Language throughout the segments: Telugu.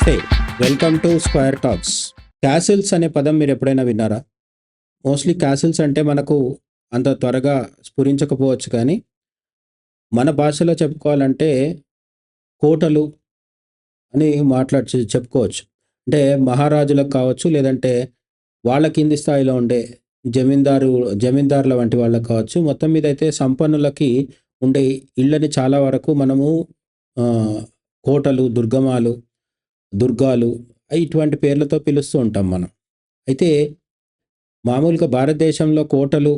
నమస్తే. Welcome to square talks. Castles అనే పదం మీరు ఎప్పుడైనా విన్నారా? మోస్ట్‌లీ క్యాసిల్స్ అంటే మనకు అంత త్వరగా స్ఫురించకపోవచ్చు కానీ, మన భాషలో చెప్పుకోవాలంటే కోటలు అని చెప్పుకోవచ్చు. అంటే మహారాజులకు కావచ్చు, లేదంటే వాళ్ళ కింది స్థాయిలో ఉండే జమీందారుల వంటి వాళ్ళకి కావచ్చు. మొత్తం మీద అయితే సంపన్నులకి ఉండే ఇళ్ళని చాలా వరకు మనము ఆహ్, కోటలు, దుర్గాలు ఇటువంటి పేర్లతో పిలుస్తూ ఉంటాం మనం. అయితే మామూలుగా భారతదేశంలో కోటలు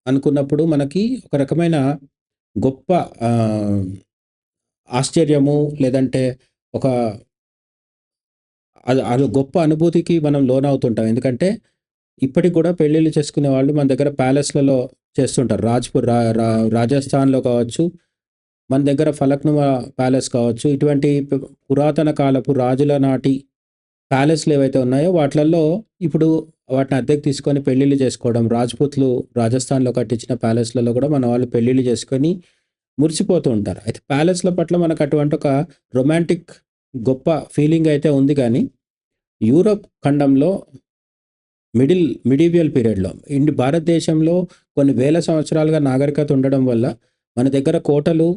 అనుకున్నప్పుడు మనకి ఒక రకమైన గొప్ప ఆహ్, ఆశ్చర్యము లేదంటే ఒక అది గొప్ప అనుభూతికి మనం లోనవుతుంటాం. ఎందుకంటే ఇప్పటికి కూడా పెళ్ళిళ్ళు చేసుకునే వాళ్ళు మన దగ్గర ప్యాలెస్‌లలో చేస్తుంటారు. రాజ్‌పూర్ రా రా రాజస్థాన్‌లో కావచ్చు, మన దగ్గర ఫలక్నుమా ప్యాలెస్ కావచ్చు. ఇటువంటి పురాతన కాలపు రాజుల నాటి ప్యాలెస్‌లు ఏవైతే ఉన్నాయో వాటిలల్లో ఇప్పుడు వాటిని అద్దెకు తీసుకొని పెళ్ళిళ్ళు చేసుకోవడం. రాజ్‌పూత్‌లు రాజస్థాన్‌లో కట్టించిన ప్యాలెస్‌లలో కూడా మన వాళ్ళు పెళ్ళిళ్ళు చేసుకొని మురిసిపోతూ ఉంటారు. అయితే ప్యాలెస్‌ల పట్ల మనకు అటువంటి ఒక రొమాంటిక్ గొప్ప ఫీలింగ్ అయితే ఉంది గానీ, యూరోప్ ఖండంలో మిడీవియల్ పీరియడ్‌లో భారతదేశంలో కొన్ని వేల సంవత్సరాలుగా నాగరికత ఉండడం వల్ల మన దగ్గర కోటలు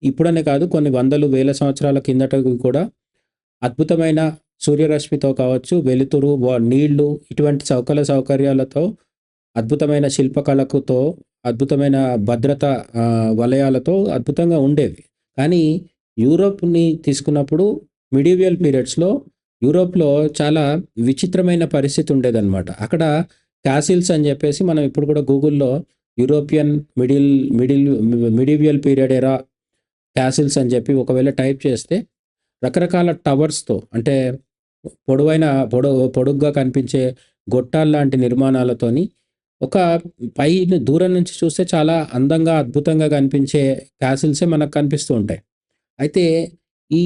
ఇప్పుడనే కాదు కొన్ని వందలు, వేల సంవత్సరాల కిందటవి కూడా అద్భుతమైన సూర్యరశ్మితో కావచ్చు, వెలుతురు, నీళ్లు ఇటువంటి సౌకర్యాలతో, అద్భుతమైన శిల్పకళకుతో, అద్భుతమైన భద్రత వలయాలతో అద్భుతంగా ఉండేవి. కానీ యూరోప్‌ని తీసుకున్నప్పుడు మిడీవియల్ పీరియడ్స్‌లో యూరోప్‌లో చాలా విచిత్రమైన పరిస్థితి ఉండేదనమాట. అక్కడ కాసిల్స్ అని చెప్పేసి మనం ఇప్పుడు కూడా గూగుల్‌లో European middle middle medieval period ఎరా కాసిల్స్ అని చెప్పి ఒకవేళ టైప్ చేస్తే రకరకాల టవర్స్‌తో అంటే పొడవైన పొడుగ్గా కనిపించే గొట్టాల్లాంటి నిర్మాణాలతోని ఒక దూరం నుంచి చూస్తే చాలా అందంగా, అద్భుతంగా కనిపించే కాసిల్సే మనకు కనిపిస్తూ ఉంటాయి. అయితే ఈ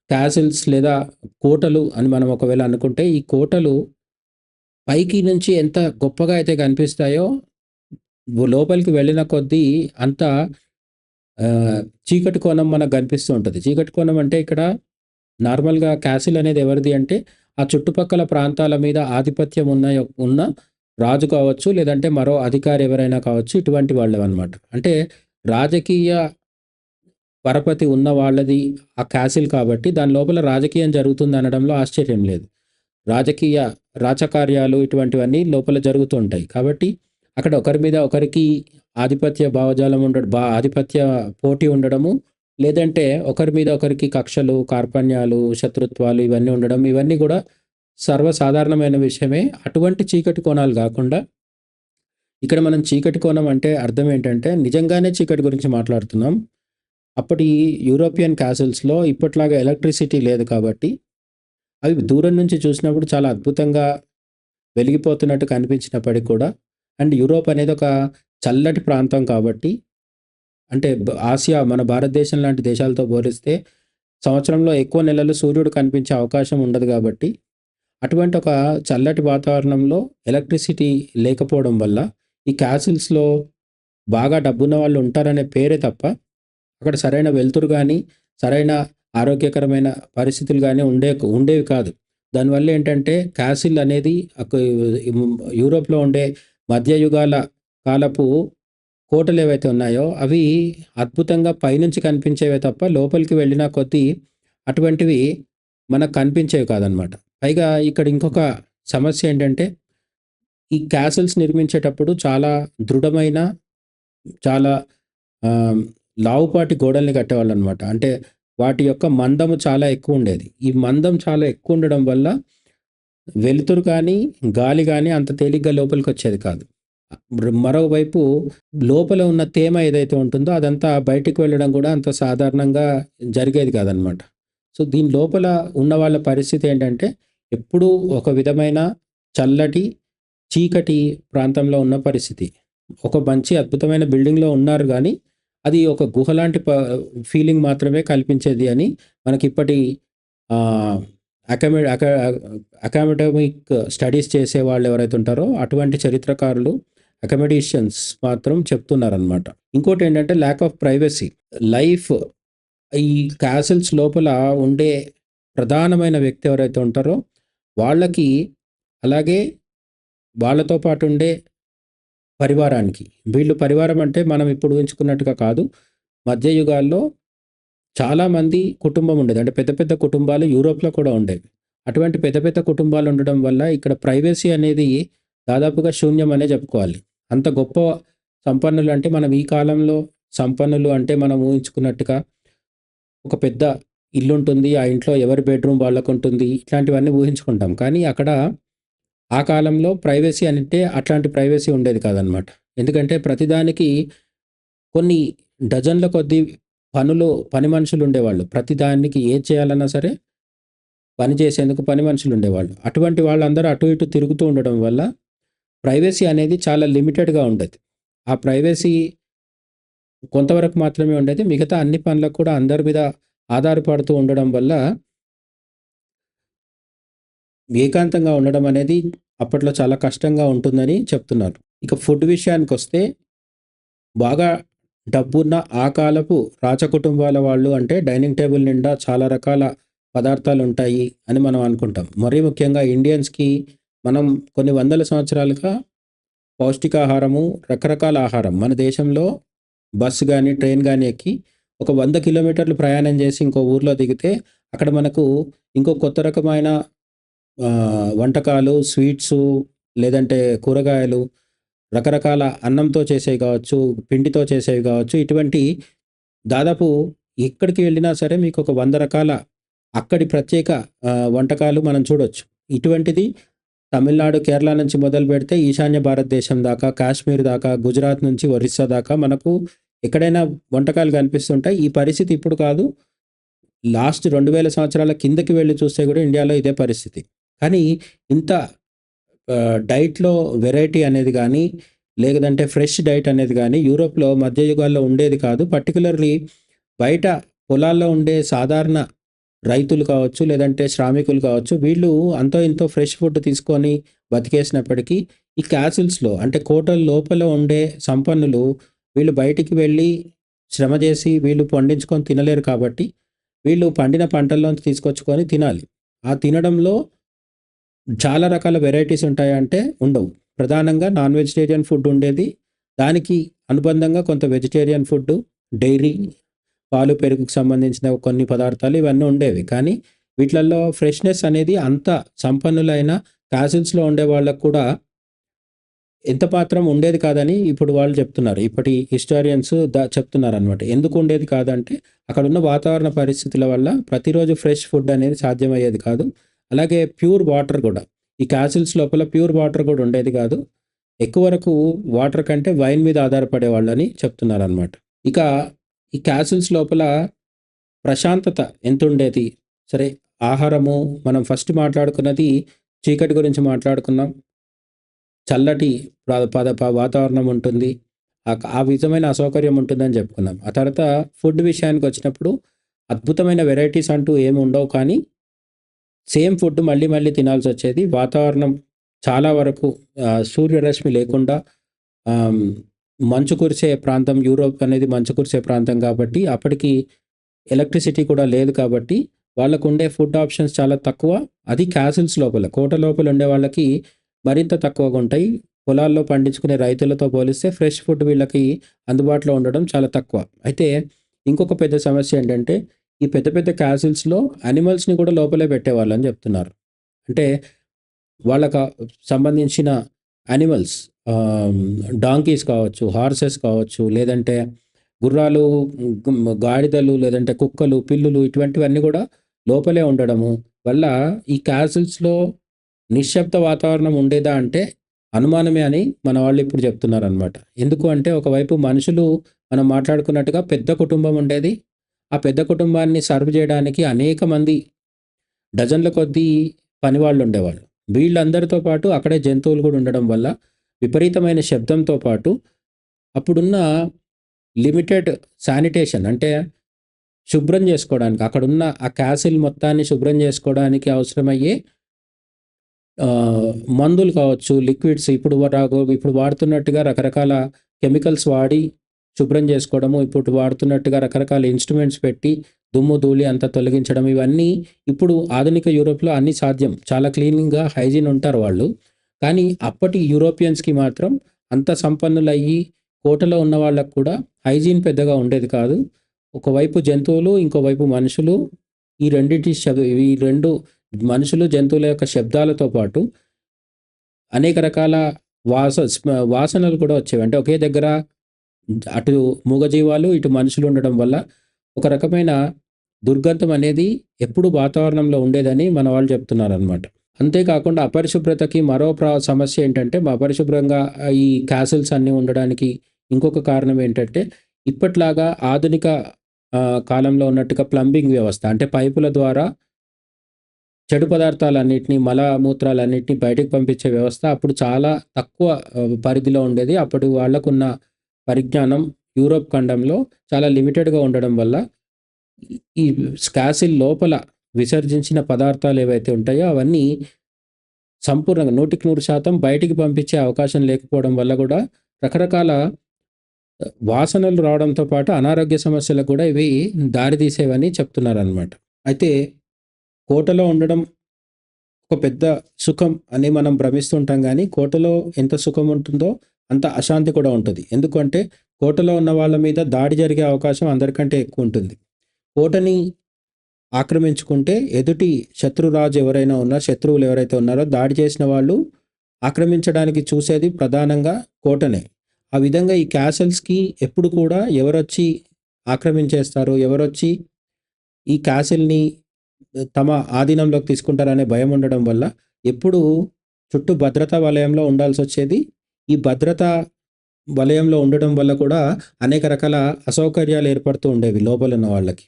కాసిల్స్ లేదా కోటలు అని మనం ఒకవేళ అనుకుంటే, ఈ కోటలు పైకి నుంచి ఎంత గొప్పగా అయితే కనిపిస్తాయో, లోపలికి వెళ్ళిన కొద్దీ అంత చీకటి కోణం మనకు కనిపిస్తూ ఉంటది. చీకటి కోణం అంటే ఇక్కడ నార్మల్‌గా కాసిల్ అనేది ఎవరిది అంటే, ఆ చుట్టుపక్కల ప్రాంతాల మీద ఆధిపత్యం ఉన్న రాజు కావచ్చు, లేదంటే మరో అధికారి ఎవరైనా కావచ్చు, ఇటువంటి వాళ్ళవన్నమాట. అంటే రాజకీయ పరపతి ఉన్న వాళ్ళది ఆ కాసిల్ కాబట్టి, దాని లోపల రాజకీయం జరుగుతుందనడంలో ఆశ్చర్యం లేదు. రాజకీయ రాచకార్యాలు ఇటువంటివన్నీ లోపల జరుగుతూ ఉంటాయి. కాబట్టి అక్కడ ఒకరి మీద ఒకరికి ఆధిపత్య భావజాలం ఆధిపత్య పోటీ ఉండడము, లేదంటే ఒకరి మీద ఒకరికి కక్షలు, కార్పణ్యాలు, శత్రుత్వాలు ఇవన్నీ ఉండడం, ఇవన్నీ గూడా సర్వసాధారణమైన విషయమే. అటువంటి చీకటి కోణాలు గాకుండా, ఇక్కడ మనం చీకటి కోణం అంటే అర్థం ఏంటంటే, నిజంగానే చీకటి గురించి మాట్లాడుతున్నాం. అప్పటి యూరోపియన్ కాసిల్స్‌లో ఇప్పట్లాగా ఎలక్ట్రిసిటీ లేదు కాబట్టి, అవి దూరం నుంచి చూసినప్పుడు చాలా అద్భుతంగా వెలిగిపోతున్నట్టు కనిపించినప్పటికి కూడా అండ్ యూరోప్ అనేది ఒక చల్లటి ప్రాంతం కాబట్టి అంటే ఆసియా మన భారతదేశం లాంటి దేశాలతో పోలిస్తే సంవత్సరంలో ఎక్కువ నెలలు సూర్యుడు కనిపించే అవకాశం ఉండదు కాబట్టి అటువంటి ఒక చల్లటి వాతావరణంలో ఎలక్ట్రిసిటీ లేకపోవడం వల్ల ఈ క్యాసిల్స్‌లో బాగా డబ్బున్న వాళ్ళు ఉంటారనే పేరే తప్ప అక్కడ సరైన వెలుతురు గానీ, సరైన ఆరోగ్యకరమైన పరిస్థితులు గానీ ఉండేవి కాదు. దానివల్ల ఏంటంటే కాసిల్ అనేది యూరోప్‌లో ఉండే మధ్యయుగాల కాలపు కోటలేవైతే ఉన్నాయో అవి అద్భుతంగా పైనుంచి కనిపించేవే తప్ప లోపలికి వెళ్ళిన కొద్దీ అటువంటివి మనకు కనిపించేవి కాదనమాట. పైగా ఇక్కడ ఇంకొక సమస్య ఏంటంటే ఈ కాసిల్స్ నిర్మించేటప్పుడు చాలా దృఢమైన, చాలా ఆహ్, లావుపాటి గోడల్ని కట్టేవాళ్ళనమాట. అంటే వాటి యొక్క మందము చాలా ఎక్కువుండేది. ఈ మందం చాలా ఎక్కువుండడం వల్ల వెలుతురు కానీ, గాలి గానీ అంత తేలిగ్గా లోపలికొచ్చేది కాదు. మరోవైపు లోపల ఉన్న తేమ ఏదైతే ఉంటుందో అదంతా బయటికి వెళ్ళడం గూడా అంత సాధారణంగా జరిగేది కాదనమాట. సో, దీని లోపల ఉన్న వాళ్ళ పరిస్థితి ఏంటంటే, ఎప్పుడూ ఒక విధమైన చల్లటి, చీకటి ప్రాంతంలో ఉన్న పరిస్థితి. ఒక మంచి అద్భుతమైన బిల్డింగ్‌లో ఉన్నారు గానీ, అది ఒక గుహలాంటి ఫీలింగ్ మాత్రమే కల్పించేది అని మనకిప్పటి ఆహ్, అకామె అకా అకాడమిక్ స్టడీస్ చేసేవాళ్ళు ఎవరైతే ఉంటారో అటువంటి చరిత్రకారులు, అకామెడిషియన్స్ మాత్రం చెప్తున్నారనమాట. ఇంకోటేంటంటే ల్యాక్ ఆఫ్ ప్రైవసీ. లైఫ్ ఈ కాసిల్స్ లోపల ఉండే ప్రధానమైన వ్యక్తి ఎవరైతే ఉంటారో వాళ్ళకి, అలాగే వాళ్ళతో పాటు ఉండే పరివారానికి. వీళ్ళు పరివారం అంటే మనం ఇప్పుడు ఊహించుకున్నట్టుగా కాదు. మధ్య యుగాల్లో చాలామంది కుటుంబం ఉండేది. అంటే పెద్ద పెద్ద కుటుంబాలు యూరోప్‌లో కూడా ఉండేవి. అటువంటి పెద్ద పెద్ద కుటుంబాలు ఉండడం వల్ల ఇక్కడ ప్రైవసీ అనేది దాదాపుగా శూన్యం అనే చెప్పుకోవాలి. అంత గొప్ప సంపన్నులు అంటే మనం ఈ కాలంలో సంపన్నులు అంటే మనం ఊహించుకున్నట్టుగా ఒక పెద్ద ఇల్లుంటుంది. ఆ ఇంట్లో ఎవరి బెడ్‌రూమ్ వాళ్ళకుంటుంది. ఇట్లాంటివన్నీ ఊహించుకుంటాం. కానీ అక్కడ ఆ కాలంలో ప్రైవసీ అంటే అట్లాంటి ప్రైవసీ ఉండేది కాదనమాట. ఎందుకంటే ప్రతిదానికి కొన్ని డజన్ల కొద్దీ పని మనుషులుండేవాళ్ళు. ప్రతి దానికి ఏది చేయాలన్నా సరే పని చేసేందుకు పని మనుషులుండేవాళ్ళు. అటువంటి వాళ్ళందరూ అటు ఇటు తిరుగుతూ ఉండడం వల్ల ప్రైవసీ అనేది చాలా లిమిటెడ్‌గా ఉండేది. ఆ ప్రైవసీ కొంతవరకు మాత్రమే ఉండేది. మిగతా అన్ని పనులకు కూడా అందరి మీద ఆధారపడుతూ ఉండడం వల్ల ఏకాంతంగా ఉండడం అనేది అప్పట్లో చాలా కష్టంగా ఉంటుందని చెప్తున్నారు. ఇక ఫుడ్ విషయానికొస్తే బాగా డబ్బున్న ఆ కాలపు రాజకుటుంబాల వాళ్ళు అంటే డైనింగ్ టేబుల్ నిండా చాలా రకాల పదార్థాలుంటాయి అని మనం అనుకుంటాం. మరీ ముఖ్యంగా ఇండియన్స్‌కి మనం కొన్ని వందల సంవత్సరాలుగా పౌష్టికాహారము, రకరకాల ఆహారం మన దేశంలో బస్ గాని, ట్రైన్ గాని ఎక్కి ఒక 100 కిలోమీటర్లు ప్రయాణం చేసి ఇంకో ఊర్లో దిగితే అక్కడ మనకు ఇంకో కొత్త రకమైన వంటకాలు, స్వీట్సు లేదంటే కూరగాయలు, రకరకాల అన్నంతో చేసేవి కావచ్చు, పిండితో చేసేవి కావచ్చు. ఇటువంటి దాదాపు ఎక్కడికి వెళ్ళినా సరే మీకొక 100 రకాల అక్కడి ప్రత్యేక వంటకాలు మనం చూడొచ్చు. ఇటువంటిది తమిళనాడు, కేరళ నుంచి మొదలుపెడితే ఈశాన్య భారతదేశం దాకా, కాశ్మీర్ దాకా, గుజరాత్ నుంచి ఒరిస్సా దాకా మనకు ఎక్కడైనా వంటకాలు కనిపిస్తుంటాయి. ఈ పరిస్థితి ఇప్పుడు కాదు. లాస్ట్ 2000 సంవత్సరాల కిందకి వెళ్లి చూస్తే కూడా ఇండియాలో ఇదే పరిస్థితి. కానీ ఇంత డైట్‌లో వెరైటీ అనేది గానీ, లేదంటే ఫ్రెష్ డైట్ అనేది గానీ యూరోప్‌లో మధ్య యుగాల్లో ఉండేది కాదు. పర్టిక్యులర్‌లీ బయట పొలాల్లో ఉండే సాధారణ రైతులు కావచ్చు, లేదంటే శ్రామికులు కావచ్చు, వీళ్ళు అంతో ఇంతో ఫ్రెష్ ఫుడ్ తీసుకొని బతికేసినప్పటికీ, ఈ క్యాసిల్స్‌లో అంటే కోటల లోపల ఉండే సంపన్నులు వీళ్ళు బయటికి వెళ్ళి శ్రమ చేసి వీళ్ళు పండించుకొని తినలేరు కాబట్టి, వీళ్ళు పండిన పంటల్లోంచి తీసుకొచ్చుకొని తినాలి. ఆ తినడంలో చాలా రకాల వెరైటీస్ ఉంటాయా అంటే ఉండవు. ప్రధానంగా నాన్ వెజిటేరియన్ ఫుడ్ ఉండేది. దానికి అనుబంధంగా కొంత వెజిటేరియన్ ఫుడ్డు, డైరీ, పాలు, పెరుగుకు సంబంధించిన కొన్ని పదార్థాలు ఇవన్నీ ఉండేవి. కానీ వీటిలల్లో ఫ్రెష్‌నెస్ అనేది అంత సంపన్నులైన కాసిల్స్‌లో ఉండే వాళ్ళకి కూడా ఎంత మాత్రం ఉండేది కాదని ఇప్పుడు వాళ్ళు చెప్తున్నారు. ఇప్పటి హిస్టారియన్స్ చెప్తున్నారనమాట. ఎందుకు ఉండేది కాదంటే అక్కడున్న వాతావరణ పరిస్థితుల వల్ల ప్రతిరోజు ఫ్రెష్ ఫుడ్ అనేది సాధ్యమయ్యేది కాదు. అలాగే ప్యూర్ వాటర్ గూడా. ఈ కాసిల్స్ లోపల ప్యూర్ వాటర్ గూడా ఉండేది కాదు. ఎక్కువ వరకు వాటర్ కంటే వైన్ మీద ఆధారపడేవాళ్ళని చెప్తున్నారనమాట. ఇక ఈ కాసిల్స్ లోపల ప్రశాంతత ఎంతుండేది? సరే, ఆహారము మనం ఫస్ట్ మాట్లాడుకున్నది చీకటి గురించి మాట్లాడుకున్నాం. చల్లటి వాతావరణం ఉంటుంది. ఆ విధమైన అసౌకర్యం ఉంటుందని చెప్పుకున్నాం. ఆ తర్వాత ఫుడ్ విషయానికొచ్చినప్పుడు అద్భుతమైన వెరైటీస్ అంటూ ఏమి ఉండవు కానీ, సేమ్ ఫుడ్ మళ్ళీ మళ్ళీ తినాల్సొచ్చేది. వాతావరణం చాలా వరకు సూర్యరశ్మి లేకుండా ఆహ్, మంచు కురిసే ప్రాంతం యూరోప్ అనేది మంచు కురిసే ప్రాంతం కాబట్టి, అప్పటికి ఎలక్ట్రిసిటీ కూడా లేదు కాబట్టి, వాళ్ళకుండే ఫుడ్ ఆప్షన్స్ చాలా తక్కువ. అది కాసిల్స్ లోపల. కోట లోపల ఉండే వాళ్ళకి మరింత తక్కువగుంటాయి. పొలాల్లో పండించుకునే రైతులతో పోలిస్తే ఫ్రెష్ ఫుడ్ వీళ్ళకి అందుబాటులో ఉండడం చాలా తక్కువ. అయితే ఇంకొక పెద్ద సమస్య ఏంటంటే, ఈ పెద్ద పెద్ద కాసిల్స్‌లో యానిమల్స్‌ని కూడా లోపలే పెట్టేవాళ్ళని చెప్తున్నారు. అంటే వాళ్ళకి సంబంధించిన యానిమల్స్ ఆహ్, డాంకీస్ కావచ్చు, హార్సెస్ కావచ్చు, లేదంటే గుర్రాలు, గాడిదలు, లేదంటే కుక్కలు, పిల్లులు ఇటువంటివన్నీ కూడా లోపలే ఉండడము వల్ల ఈ కాసిల్స్‌లో నిశ్శబ్ద వాతావరణం ఉండేదా అంటే అనుమానమే అని మన వాళ్ళు ఇప్పుడు చెప్తున్నారనమాట. ఎందుకు అంటే ఒకవైపు మనుషులు మనం మాట్లాడుకున్నట్టుగా పెద్ద కుటుంబం ఉండేది. ఆ పెద్ద కుటుంబాన్ని సర్వ్ చేయడానికి అనేక మంది డజన్ల కొద్దీ పనివాళ్ళు ఉండేవాళ్ళు. వీళ్ళందరితో పాటు అక్కడే జంతువులు కూడా ఉండడం వల్ల విపరీతమైన శబ్దంతో పాటు అప్పుడున్న లిమిటెడ్ శానిటేషన్ అంటే శుభ్రం చేసుకోవడానికి అక్కడున్న ఆ క్యాసిల్ మొత్తాన్ని శుభ్రం చేసుకోవడానికి అవసరమయ్యే మందులు కావచ్చు, లిక్విడ్స్ ఇప్పుడు వాడుతున్నట్టుగా రకరకాల కెమికల్స్ వాడి శుభ్రం చేసుకోవడము, ఇప్పుడు వాడుతున్నట్టుగా రకరకాల ఇన్‌స్ట్రుమెంట్స్ పెట్టి దుమ్ము, ధూళి అంతా తొలగించడం ఇవన్నీ ఇప్పుడు ఆధునిక యూరోప్‌లో అన్నీ సాధ్యం. చాలా క్లీనింగ్‌గా హైజీన్ ఉంటారు వాళ్ళు. కానీ అప్పటి యూరోపియన్స్‌కి మాత్రం అంత సంపన్నులయ్యి కోటలో ఉన్న వాళ్ళకి కూడా హైజీన్ పెద్దగా ఉండేది కాదు. ఒకవైపు జంతువులు, ఇంకోవైపు మనుషులు. ఈ 2 మనుషులు, జంతువుల యొక్క శబ్దాలతో పాటు అనేక రకాల వాసనలు కూడా వచ్చేవి. అంటే ఒకే దగ్గర అటు మూగజీవాలు, ఇటు మనుషులు ఉండడం వల్ల ఒక రకమైన దుర్గంధం అనేది ఎప్పుడు వాతావరణంలో ఉండేదని మన వాళ్ళు చెప్తున్నారనమాట. అంతేకాకుండా అపరిశుభ్రతకి మరో సమస్య ఏంటంటే, అపరిశుభ్రంగా ఈ క్యాసిల్స్ అన్నీ ఉండడానికి ఇంకొక కారణం ఏంటంటే, ఇప్పట్లాగా ఆధునిక కాలంలో ఉన్నట్టుగా ప్లంబింగ్ వ్యవస్థ అంటే పైపుల ద్వారా చెడు పదార్థాలన్నిటిని, మలమూత్రాలన్నిటిని బయటకు పంపించే వ్యవస్థ అప్పుడు చాలా తక్కువ పరిధిలో ఉండేది. అప్పటి వాళ్ళకున్న పరిజ్ఞానం యూరోప్ ఖండంలో చాలా లిమిటెడ్‌గా ఉండడం వల్ల ఈ స్కాసిల్ లోపల విసర్జించిన పదార్థాలు ఏవైతే ఉంటాయో అవన్నీ సంపూర్ణంగా 100% బయటికి పంపించే అవకాశం లేకపోవడం వల్ల గూడా రకరకాల వాసనలు రావడంతో పాటు అనారోగ్య సమస్యలకు కూడా ఇవి దారితీసేవని చెప్తున్నారనమాట. అయితే కోటలో ఉండడం ఒక పెద్ద సుఖం అని మనం భ్రమిస్తుంటాం గానీ, కోటలో ఎంత సుఖం ఉంటుందో అంత అశాంతి కూడా ఉంటది. ఎందుకంటే కోటలో ఉన్న వాళ్ళ మీద దాడి జరిగే అవకాశం అందరికంటే ఎక్కువుంటుంది. కోటని ఆక్రమించుకుంటే ఎదుటి శత్రురాజు ఎవరైనా ఉన్నా, శత్రువులు ఎవరైతే ఉన్నారో దాడి చేసిన వాళ్ళు ఆక్రమించడానికి చూసేది ప్రధానంగా కోటనే. ఆ విధంగా ఈ క్యాసిల్స్‌కి ఎప్పుడు కూడా ఎవరొచ్చి ఆక్రమించేస్తారు, ఎవరొచ్చి ఈ క్యాసిల్‌ని తమ ఆధీనంలోకి తీసుకుంటారనే భయం ఉండడం వల్ల ఎప్పుడూ చుట్టూ భద్రతా వలయంలో ఉండాల్సొచ్చేది. ఈ భద్రతా వలయంలో ఉండడం వల్ల కూడా అనేక రకాల అసౌకర్యాలు ఏర్పడుతూ ఉండేవి లోపలున్న వాళ్ళకి.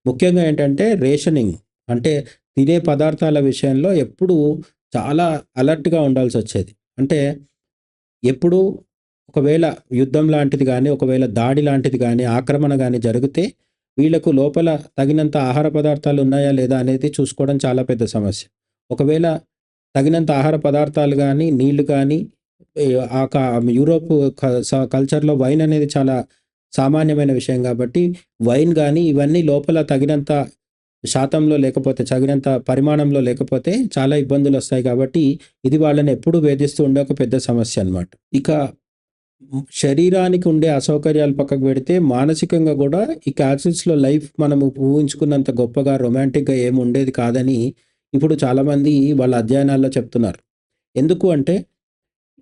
ముఖ్యంగా ఏంటంటే రేషనింగ్ అంటే తినే పదార్థాల విషయంలో ఎప్పుడూ చాలా అలర్ట్‌గా ఉండాల్సొచ్చేది. అంటే ఎప్పుడూ ఒకవేళ యుద్ధం లాంటిది గానీ, ఒకవేళ దాడి లాంటిది గానీ, ఆక్రమణ గానీ జరిగితే వీళ్ళకు లోపల తగినంత ఆహార పదార్థాలు ఉన్నాయా లేదా అనేది చూసుకోవడం చాలా పెద్ద సమస్య. ఒకవేళ తగినంత ఆహార పదార్థాలు గానీ, నీళ్లు గానీ ఈ ఆ క యూరోప్ కల్చర్‌లో వైన్ అనేది చాలా సామాన్యమైన విషయం గాబట్టి, వైన్ గానీ ఇవన్నీ లోపల తగినంత శాతంలో లేకపోతే, తగినంత పరిమాణంలో లేకపోతే చాలా ఇబ్బందులొస్తాయి కాబట్టి, ఇది వాళ్ళని ఎప్పుడూ వేధిస్తూ ఉండే ఒక పెద్ద సమస్య అన్నమాట. ఇక శరీరానికి ఉండే అసౌకర్యాలు పక్కకు పెడితే, మానసికంగా గూడా ఈ క్యాసిల్స్‌లో లైఫ్ మనము ఊహించుకున్నంత గొప్పగా, రొమాంటిక్‌గా ఏమి ఉండేది కాదని ఇప్పుడు చాలామంది వాళ్ళ అధ్యయనాల్లో చెప్తున్నారు. ఎందుకు అంటే,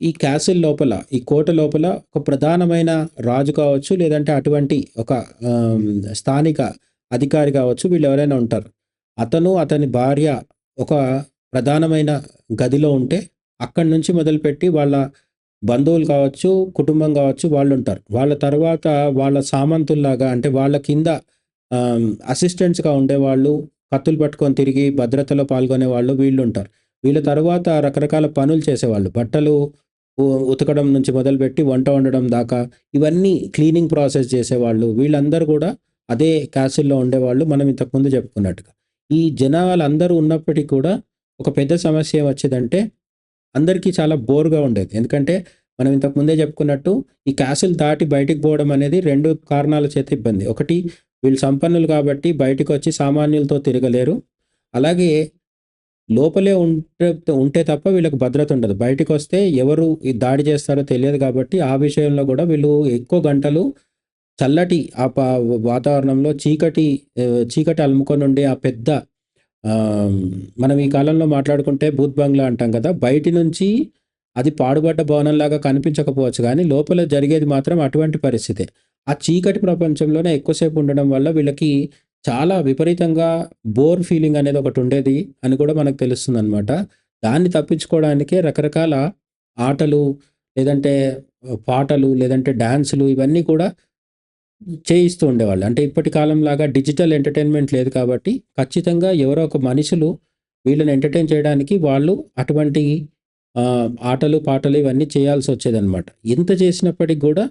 ఈ క్యాసిల్ లోపల, ఈ కోట లోపల ఒక ప్రధానమైన రాజు కావచ్చు, లేదంటే అటువంటి ఒక స్థానిక అధికారి కావచ్చు, వీళ్ళెవరైనా ఉంటారు. అతను, అతని భార్య ఒక ప్రధానమైన గదిలో ఉంటే, అక్కడి నుంచి మొదలుపెట్టి వాళ్ళ బంధువులు కావచ్చు, కుటుంబం కావచ్చు వాళ్ళుంటారు. వాళ్ళ తర్వాత వాళ్ళ సామంతుల్లాగా అంటే వాళ్ళ కింద అసిస్టెంట్స్‌గా ఉండేవాళ్ళు, కత్తులు పట్టుకొని తిరిగి భద్రతలో పాల్గొనేవాళ్ళు వీళ్ళుంటారు. వీళ్ళ తరువాత రకరకాల పనులు చేసేవాళ్ళు. బట్టలు ఉతకడం నుంచి మొదలుపెట్టి వంట వండడం దాకా ఇవన్నీ క్లీనింగ్ ప్రాసెస్ చేసేవాళ్ళు. వీళ్ళందరూ గూడా అదే క్యాసిల్‌లో ఉండేవాళ్ళు. మనం ఇంతకుముందు చెప్పుకున్నట్టుగా. ఈ జనాలందరూ ఉన్నప్పటికి కూడా ఒక పెద్ద సమస్య ఏమొచ్చేదంటే అందరికీ చాలా బోర్‌గా ఉండేది. ఎందుకంటే మనం ఇంతకు ముందే చెప్పుకున్నట్టు ఈ క్యాసిల్ దాటి బయటికి పోవడం అనేది 2 కారణాల చేత ఇబ్బంది. ఒకటి వీళ్ళు సంపన్నులు కాబట్టి బయటికొచ్చి సామాన్యులతో తిరగలేరు. అలాగే లోపలే ఉంటే తప్ప వీళ్ళకి భద్రత ఉండదు. బయటికొస్తే ఎవరు ఈ దాడి చేస్తారో తెలియదు కాబట్టి ఆ విషయంలో గూడా వీళ్ళు ఎక్కువ గంటలు చల్లటి వాతావరణంలో చీకటి అలుముకొనుండే ఆ పెద్ద మనం ఈ కాలంలో మాట్లాడుకుంటే భూత్ బంగ్లా అంటాం కదా! బయటి నుంచి అది పాడుబడ్డ భవనంలాగా కనిపించకపోవచ్చు గానీ, లోపల జరిగేది మాత్రం అటువంటి పరిస్థితే. ఆ చీకటి ప్రపంచంలోనే ఎక్కువసేపు ఉండడం వల్ల వీళ్ళకి చాలా విపరీతంగా బోర్ ఫీలింగ్ అనేది ఒకటుండేది అని కూడా మనకు తెలుస్తుందనమాట. దాన్ని తప్పించుకోవడానికే రకరకాల ఆటలు, లేదంటే పాటలు, లేదంటే డాన్సులు ఇవన్నీ కూడా చేయిస్తూ ఉండేవాళ్ళు. అంటే ఇప్పటి కాలంలాగా డిజిటల్ ఎంటర్‌టైన్‌మెంట్ లేదు కాబట్టి, ఖచ్చితంగా ఎవరో ఒక మనుషులు వీళ్ళని ఎంటర్‌టైన్ చేయడానికి వాళ్ళు అటువంటి ఆటలు, పాటలు ఇవన్నీ చేయాల్సొచ్చేదనమాట. ఇంత చేసినప్పటికి గూడా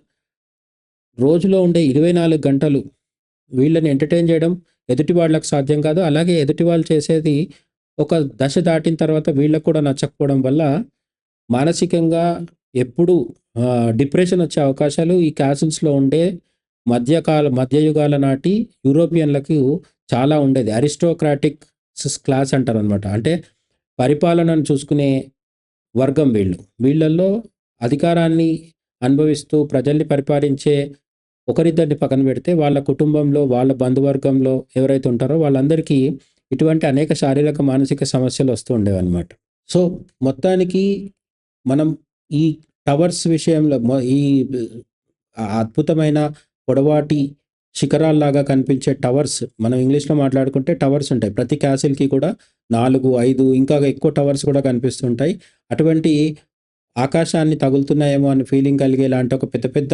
రోజులో ఉండే 24 గంటలు వీళ్ళని ఎంటర్‌టైన్ చేయడం ఎదుటి వాళ్ళకి సాధ్యం కాదు. అలాగే ఎదుటి వాళ్ళు చేసేది ఒక దశ దాటిన తర్వాత వీళ్ళకి కూడా నచ్చకపోవడం వల్ల మానసికంగా ఎప్పుడూ డిప్రెషన్ వచ్చే అవకాశాలు ఈ క్యాసిల్స్‌లో ఉండే మధ్యయుగాల నాటి యూరోపియన్‌లకు చాలా ఉండేది. అరిస్టోక్రాటిక్ క్లాస్ అంటారనమాట. అంటే పరిపాలనను చూసుకునే వర్గం వీళ్ళు. వీళ్ళల్లో అధికారాన్ని అనుభవిస్తూ ప్రజల్ని పరిపాలించే ఒకరిద్దరిని పక్కన పెడితే వాళ్ళ కుటుంబంలో, వాళ్ళ బంధువర్గంలో ఎవరైతే ఉంటారో వాళ్ళందరికీ ఇటువంటి అనేక శారీరక, మానసిక సమస్యలు వస్తూ ఉండేవన్నమాట. సో, మొత్తానికి మనం ఈ టవర్స్ విషయంలో ఈ అద్భుతమైన పొడవాటి శిఖరాల్లాగా కనిపించే టవర్స్, మనం ఇంగ్లీష్‌లో మాట్లాడుకుంటే టవర్స్ ఉంటాయి. ప్రతి క్యాసిల్‌కి కూడా 4, 5 ఇంకా ఎక్కువ టవర్స్ కూడా కనిపిస్తుంటాయి. అటువంటి ఆకాశాన్ని తగులుతున్నాయేమో అని ఫీలింగ్ కలిగేలాంటి ఒక పెద్ద పెద్ద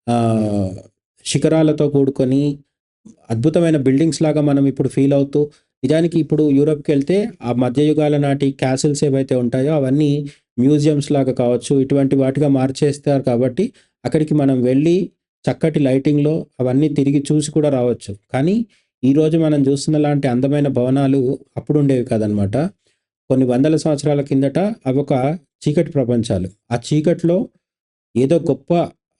ఆహ్, శిఖరాలతో కూడుకొని అద్భుతమైన బిల్డింగ్స్ లాగా మనం ఇప్పుడు ఫీల్ అవుతూ, నిజానికి ఇప్పుడు యూరోప్‌కెళ్తే ఆ మధ్యయుగాల నాటి క్యాసిల్స్ ఏవైతే ఉంటాయో అవన్నీ మ్యూజియంస్ లాగా కావచ్చు, ఇటువంటి వాటిగా మార్చేస్తారు కాబట్టి అక్కడికి మనం వెళ్ళి చక్కటి లైటింగ్‌లో అవన్నీ తిరిగి చూసి కూడా రావచ్చు. కానీ ఈరోజు మనం చూస్తున్న లాంటి అందమైన భవనాలు అప్పుడుండేవి కాదనమాట. కొన్ని వందల సంవత్సరాల కిందట అవొక చీకటి ప్రపంచాలు. ఆ చీకట్లో ఏదో గొప్ప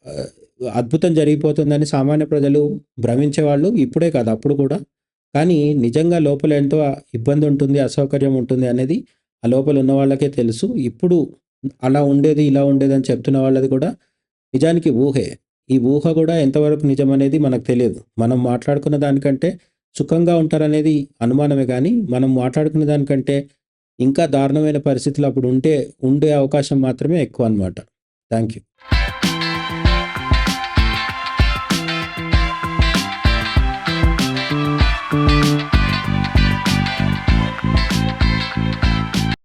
ఆహ్, అద్భుతం జరిగిపోతుందని సామాన్య ప్రజలు భ్రమించేవాళ్ళు. ఇప్పుడే కాదు, అప్పుడు కూడా. కానీ నిజంగా లోపల ఎంతో ఇబ్బంది ఉంటుంది, అసౌకర్యం ఉంటుంది అనేది ఆ లోపల ఉన్న వాళ్ళకే తెలుసు. ఇప్పుడు అలా ఉండేది, ఇలా ఉండేదని చెప్తున్న వాళ్ళది కూడా నిజానికి ఊహే. ఈ ఊహ కూడా ఎంతవరకు నిజమనేది మనకు తెలియదు. మనం మాట్లాడుకున్న దానికంటే సుఖంగా ఉంటారనేది అనుమానమే గానీ, మనం మాట్లాడుకున్న దానికంటే ఇంకా దారుణమైన పరిస్థితులు అప్పుడు ఉండే అవకాశం మాత్రమే ఎక్కువనమాట. Thank you.